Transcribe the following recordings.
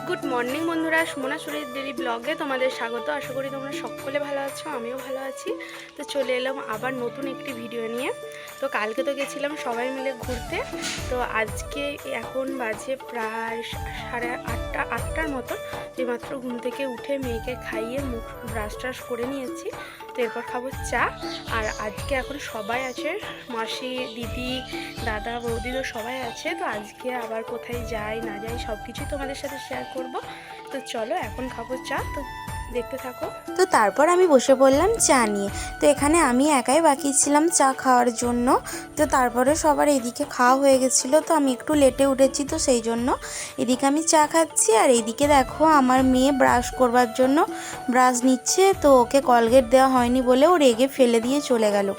Good morning বন্ধুরা, সুমনা সুরের দেরি ব্লগে তোমাদের স্বাগত। আশা করি তোমরা সকলে ভালো আছো, আমিও ভালো আছি। তো চলে এলাম আবার নতুন একটি ভিডিও নিয়ে। তো কালকে তো গেছিলাম সবাই মিলে ঘুরতে। তো আজকে এখন বাজে প্রায় 8:30-8টার মতো। এইমাত্র ঘুম থেকে উঠে মেয়েকে খাইয়ে মুখ ব্রাশ ট্রাশ করে নিয়েছি। তো এরপর খাবো চা। আর আজকে এখন সবাই আছে, মাসি, দিদি, দাদা, বৌদি, তো সবাই আছে। তো আজকে আবার কোথায় যাই না যাই সব কিছুই তোমাদের সাথে শেয়ার করব। তো চলো এখন খাবো চা, তো দেখতে থাকো। তো তারপর আমি বসে পড়লাম চা নিয়ে। তো এখানে আমি একাই বাকি ছিলাম চা খাওয়ার জন্য। তো তারপরে সবার এদিকে খাওয়া হয়ে গেছিলো, তো আমি একটু লেটে উঠেছি, তো সেই জন্য এদিকে আমি চা খাচ্ছি। আর এইদিকে দেখো আমার মেয়ে ব্রাশ করবার জন্য ব্রাশ নিচ্ছে। তো ওকে কলগেট দেওয়া হয়নি বলে ও রেগে ফেলে দিয়ে চলে গেল।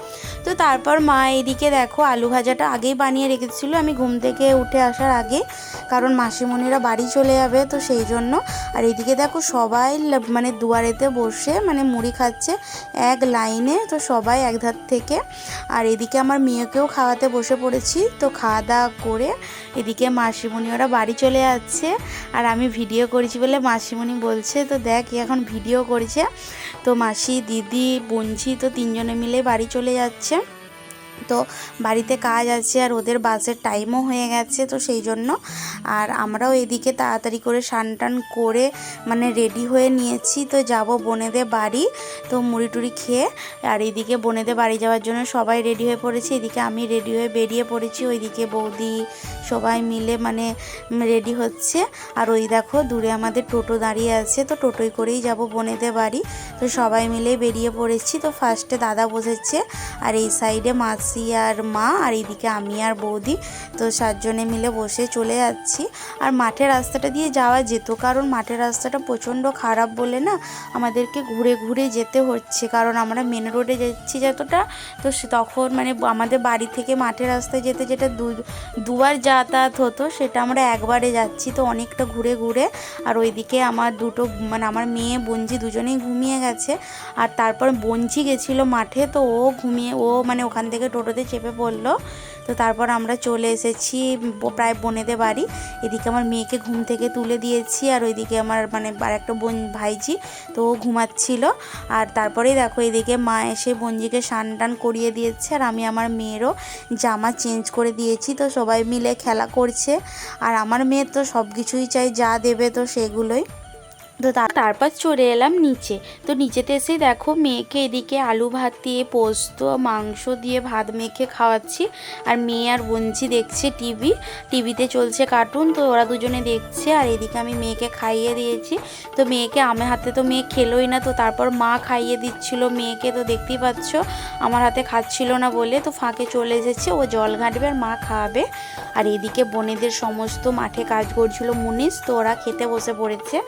তো তারপর মা এদিকে দেখো আলু ভাজাটা আগেই বানিয়ে রেখেছিলো আমি ঘুম থেকে উঠে আসার আগে, কারণ মাসিমণিরা বাড়ি চলে যাবে, তো সেই জন্য। আর এদিকে দেখো সবাই মানে দুয়ারেতে বসে মানে মুড়ি খাচ্ছে এক লাইনে, তো সবাই এক ধার থেকে। আর এদিকে আমার মেয়েকেও খাওয়াতে বসে পড়েছি। তো খাওয়া দাওয়া করে এদিকে মাসিমণি ওরা বাড়ি চলে যাচ্ছে। আর আমি ভিডিও করেছি বলে মাসিমণি বলছে, তো দেখ এখন ভিডিও করেছে। তো মাসি, দিদি, বোনঝি, তো তিনজনে মিলে বাড়ি চলে যাচ্ছে। তো বাড়িতে কাজ আছে আর ওদের বাসের টাইমও হয়ে গেছে, তো সেই জন্য। আর আমরাও এদিকে তাড়াতাড়ি করে স্নান টান করে মানে রেডি হয়ে নিয়েছি। তো যাব বোনেদের বাড়ি, তো মুড়ি টুড়ি খেয়ে। আর এদিকে বোনেদের বাড়ি যাওয়ার জন্য সবাই রেডি হয়ে পড়েছি। এদিকে আমি রেডি হয়ে বেরিয়ে পড়েছি, ওইদিকে বৌদি সবাই মিলে মানে রেডি হচ্ছে। আর ওই দেখো দূরে আমাদের টোটো দাঁড়িয়ে আছে, তো টোটোয় করেই যাব বোনেদের বাড়ি। তো সবাই মিলে বেরিয়ে পড়েছি। তো ফার্স্টে দাদা বসেছে, আর এই সাইডে মাসি আর মা, আর এইদিকে আমি আর বৌদি। তো 7 জনে মিলে বসে চলে যাচ্ছি। আর মাঠের রাস্তাটা দিয়ে যাওয়া যেত, কারণ মাঠের রাস্তাটা প্রচণ্ড খারাপ বলে না আমাদেরকে ঘুরে ঘুরে যেতে হচ্ছে, কারণ আমরা মেন রোডে যাচ্ছি যতটা। তো তখন মানে আমাদের বাড়ি থেকে মাঠের রাস্তায় যেতে যেটা দুবার যাতায়াত হতো, সেটা আমরা একবারে যাচ্ছি, তো অনেকটা ঘুরে ঘুরে। আর ওইদিকে আমার দুটো মানে আমার মেয়ে বোনঝি দুজনেই ঘুমিয়ে গেছে। আর তারপর বোনঝি গেছিলো মাঠে, তো ও ঘুমিয়ে ও মানে ওখান থেকে টোটোতে চেপে পড়লো। তো তারপর আমরা চলে এসেছি প্রায় বোনেদের বাড়ি। এদিকে আমার মেয়েকে ঘুম থেকে তুলে দিয়েছি, আর ওইদিকে আমার মানে আর একটা বোন ভাইজি, তো ও ঘুমাচ্ছিল। আর তারপরেই দেখো এদিকে মা এসে বোনজিকে স্নান টান করিয়ে দিয়েছে, আর আমি আমার মেয়েরও জামা চেঞ্জ করে দিয়েছি। তো সবাই মিলে খেলা করছে। আর আমার মেয়ের তো সব কিছুই চাই, যা দেবে তো সেগুলোই। তো তারপর চলে এলাম নিচে। তো নিচেতে এসেই দেখো মেয়েকে এদিকে আলু ভাত দিয়ে পোস্ত মাংস দিয়ে ভাত মেখে খাওয়াচ্ছি। আর মেয়ে আর বোনঝি দেখছে টিভিতে চলছে কার্টুন, তো ওরা দুজনে দেখছে। আর এদিকে আমি মেয়েকে খাইয়ে দিয়েছি। তো মেয়েকে আমার হাতে তো মেয়ে খেলোই না, তো তারপর মা খাইয়ে দিচ্ছিল মেয়েকে। তো দেখতেই পাচ্ছ আমার হাতে খাচ্ছিল না বলে তো ফাঁকে চলে এসেছে, ও জল ঘাঁটবে আর মা খাওয়াবে। আর এদিকে বোনেদের সমস্ত মাঠে কাজ করছিল মুনিশ, তো ওরা খেতে বসে পড়েছে।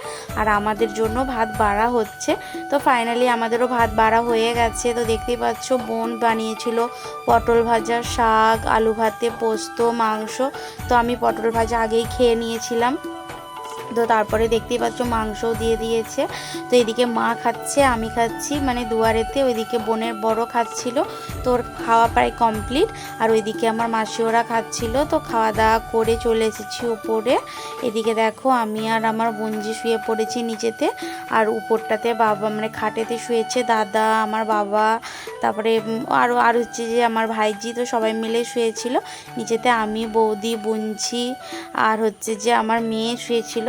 আর আমাদের জন্য ভাত বাড়া হচ্ছে। তো ফাইনালি আমাদেরও ভাত বাড়া হয়ে গেছে। তো দেখতেই পাচ্ছ বোন বানিয়েছিল পটল ভাজা, শাক, আলু ভাতে, পোস্ত, মাংস। তো আমি পটল ভাজা আগেই খেয়ে নিয়েছিলাম। তো তারপরে দেখতেই পাচ্ছ মাংসও দিয়ে দিয়েছে। তো এদিকে মা খাচ্ছে, আমি খাচ্ছি মানে দুয়ারেতে। ওইদিকে বোনের বড় খাচ্ছিল, তো ওর খাওয়া প্রায় কমপ্লিট। আর ওইদিকে আমার মাসি ওরা খাচ্ছিল। তো খাওয়া দাওয়া করে চলে এসেছি উপরে। এদিকে দেখো আমি আর আমার বোনজি শুয়ে পড়েছি নিচেতে, আর উপরটাতে বাবা মানে খাটেতে শুয়েছে দাদা, আমার বাবা, তারপরে আর হচ্ছে যে আমার ভাইজি। তো সবাই মিলে শুয়েছিল নিচেতে, আমি, বৌদি, বোনঝি আর হচ্ছে যে আমার মেয়ে শুয়েছিল।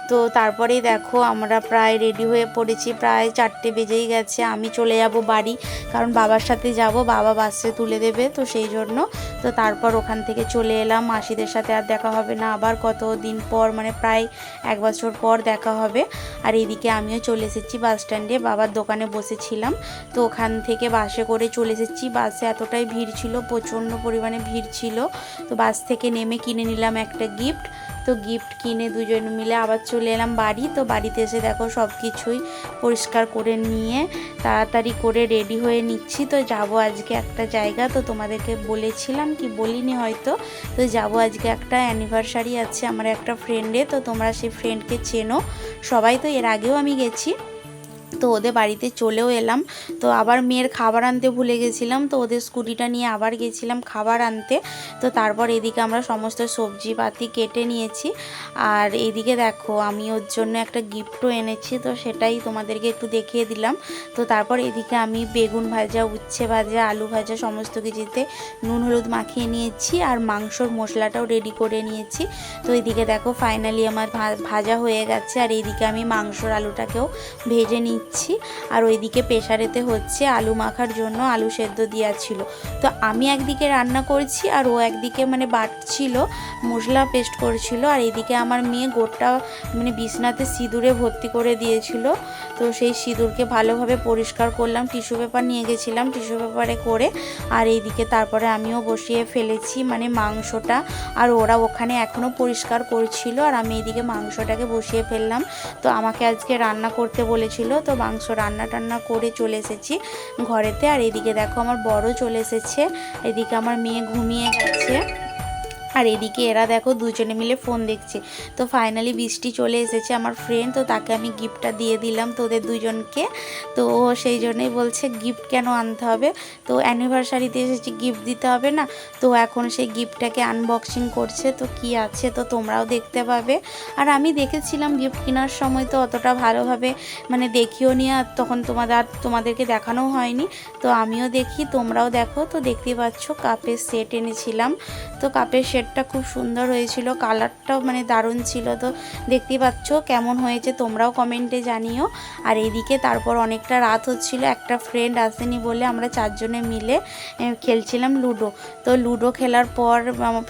তো তারপরেই দেখো আমরা প্রায় রেডি হয়ে পড়েছি, প্রায় 4টে বেজেই গেছে। আমি চলে যাব বাড়ি, কারণ বাবার সাথে যাব, বাবা বাসে তুলে দেবে, তো সেই জন্য। তো তারপর ওখান থেকে চলে এলাম। মাসিদের সাথে আর দেখা হবে না, আবার কত দিন পর মানে প্রায় 1 বছর পর দেখা হবে। আর এইদিকে আমিও চলে এসেছি বাস স্ট্যান্ডে, বাবার দোকানে বসেছিলাম। তো ওখান থেকে বাসে করে চলে এসেছি। বাসে এতটাই ভিড় ছিল, প্রচণ্ড পরিমাণে ভিড় ছিল। তো বাস থেকে নেমে কিনে নিলাম একটা গিফট। তো গিফট কিনে দুজন মিলে আবার চলে এলাম বাড়ি। তো বাড়িতে এসে দেখো সব কিছুই পরিষ্কার করে নিয়ে তাড়াতাড়ি করে রেডি হয়ে নিচ্ছি। তো যাব আজকে একটা জায়গা, তো তোমাদেরকে বলেছিলাম কি বলিনি হয়তো। তো যাব আজকে একটা অ্যানিভার্সারি আছে আমার একটা ফ্রেন্ডে, তো তোমরা সেই ফ্রেন্ডকে চেনো সবাই, তো এর আগেও আমি গেছি। তো ওদের বাড়িতে চলেও এলাম। তো আবার মেয়ের খাবার আনতে ভুলে গেছিলাম, তো ওদের স্কুটিটা নিয়ে আবার গেছিলাম খাবার আনতে। তো তারপর এদিকে আমরা সমস্ত সবজিপাতি কেটে নিয়েছি। আর এদিকে দেখো আমি ওর জন্য একটা গিফটও এনেছি, তো সেটাই তোমাদেরকে একটু দেখিয়ে দিলাম। তো তারপর এদিকে আমি বেগুন ভাজা, উচ্ছে ভাজা, আলু ভাজা সমস্ত কিছুতে নুন হলুদ মাখিয়ে নিয়েছি আর মাংসর মশলাটাও রেডি করে নিয়েছি। তো এদিকে দেখো ফাইনালি আমার ভাজা হয়ে গেছে। আর এইদিকে আমি মাংসর আলুটাকেও ভেজে নিচ্ছি। আর ওইদিকে প্রেসারেতে হচ্ছে আলু মাখার জন্য আলু সেদ্ধ দেওয়া ছিল। তো আমি একদিকে রান্না করছি আর ও একদিকে মানে বাটছিল, মশলা পেস্ট করছিল। আর এদিকে আমার মেয়ে গোটা মানে বিছনাতে সিঁদুরে ভর্তি করে দিয়েছিল। তো সেই সিঁদুরকে ভালোভাবে পরিষ্কার করলাম, টিস্যু পেপার নিয়ে গেছিলাম, টিস্যু পেপারে করে। আর এইদিকে তারপরে আমিও বসিয়ে ফেলেছি মানে মাংসটা। আর ওরা ওখানে এখনও পরিষ্কার করছিল আর আমি এইদিকে মাংসটাকে বসিয়ে ফেললাম। তো আমাকে আজকে রান্না করতে বলেছিল, তো মাংস রান্না টান্না করে চলে এসেছি ঘরেতে। আর এদিকে দেখো আমার বড় চলে এসেছে, এদিকে আমার মেয়ে ঘুমিয়ে গেছে। আর এদিকে এরা দেখো দুজনে মিলে ফোন দেখছে। তো ফাইনালি বৃষ্টি চলে এসেছে আমার ফ্রেন্ড, তো তাকে আমি গিফটটা দিয়ে দিলাম তোদের দুজনকে। তো ও সেই জন্যই বলছে গিফট কেন আনতে হবে, তো অ্যানিভার্সারিতে এসেছি গিফট দিতে হবে না। তো এখন সেই গিফটটাকে আনবক্সিং করছে, তো কি আছে তো তোমরাও দেখতে পাবে। আর আমি দেখেছিলাম গিফট কেনার সময়, তো অতটা ভালোভাবে মানে দেখিও নি, আর তখন তোমাদেরকে দেখানোও হয়নি। তো আমিও দেখি, তোমরাও দেখো। তো দেখতেই পাচ্ছ কাপের সেট এনেছিলাম। তো কাপের সেটটা খুব সুন্দর হয়েছিল, কালারটাও মানে দারুণ ছিল। তো দেখতেই পাচ্ছ কেমন হয়েছে তোমরাও কমেন্টে জানিও। আর এইদিকে তারপর অনেকটা রাত হচ্ছিল, একটা ফ্রেন্ড আসেনি বলে আমরা চারজনে মিলে খেলছিলাম লুডো। তো লুডো খেলার পর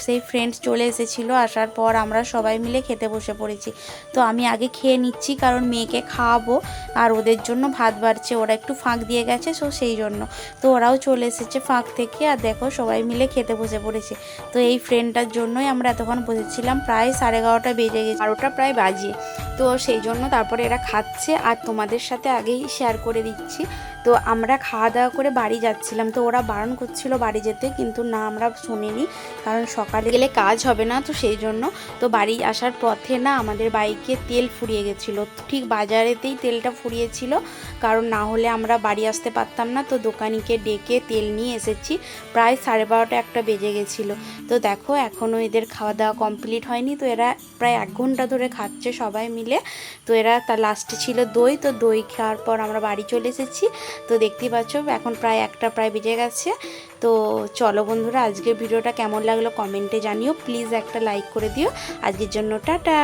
সেই ফ্রেন্ড চলে এসেছিলো, আসার পর আমরা সবাই মিলে খেতে বসে পড়েছি। তো আমি আগে খেয়ে নিচ্ছি কারণ মেয়েকে খাওয়াবো আর ওদের জন্য ভাত বাড়ছে, ওরা একটু ফাঁক দিয়ে গেছে, সো সেই জন্য। তো ওরাও চলে এসেছে ফাঁক থেকে। আর দেখো সবাই মিলে খেতে বসে পড়েছে। তো এই ফ্রেন্ডটার জন্যই আমরা এতক্ষণ বসেছিলাম, প্রায় 11:30 বেজে গেছে, 12টা প্রায় বাজে। তো সেই জন্য তারপরে এরা খাচ্ছে আর তোমাদের সাথে আগেই শেয়ার করে দিচ্ছি। তো আমরা খাওয়া দাওয়া করে বাড়ি যাচ্ছিলাম, তো ওরা বারণ করছিল বাড়ি যেতে, কিন্তু না আমরা শুনিনি, কারণ সকালে গেলে কাজ হবে না, তো সেই জন্য। তো বাড়ি আসার পথে না আমাদের বাইকে তেল ফুরিয়ে গেছিলো, ঠিক বাজারেতেই তেলটা ফুরিয়েছিল, কারণ না হলে আমরা বাড়ি আসতে পারতাম না। তো দোকানিকে ডেকে তেল নিয়ে এসেছি, প্রায় 12:30 একটা বেজে গেছিলো। তো দেখো এখনও এদের খাওয়া দাওয়া কমপ্লিট হয়নি, তো এরা প্রায় 1 ঘন্টা ধরে খাচ্ছে সবাই মিলে। তো এরা তার লাস্টে ছিল দই, তো দই খাওয়ার পর আমরা বাড়ি চলে এসেছি। তো দেখতেই পাচ্ছ এখন প্রায় 1টা প্রায় বেজে গেছে। তো চলো বন্ধুরা, আজকের ভিডিওটা কেমন লাগলো কমেন্টে জানিও, প্লিজ একটা লাইক করে দিও। আজকের জন্য টাটা।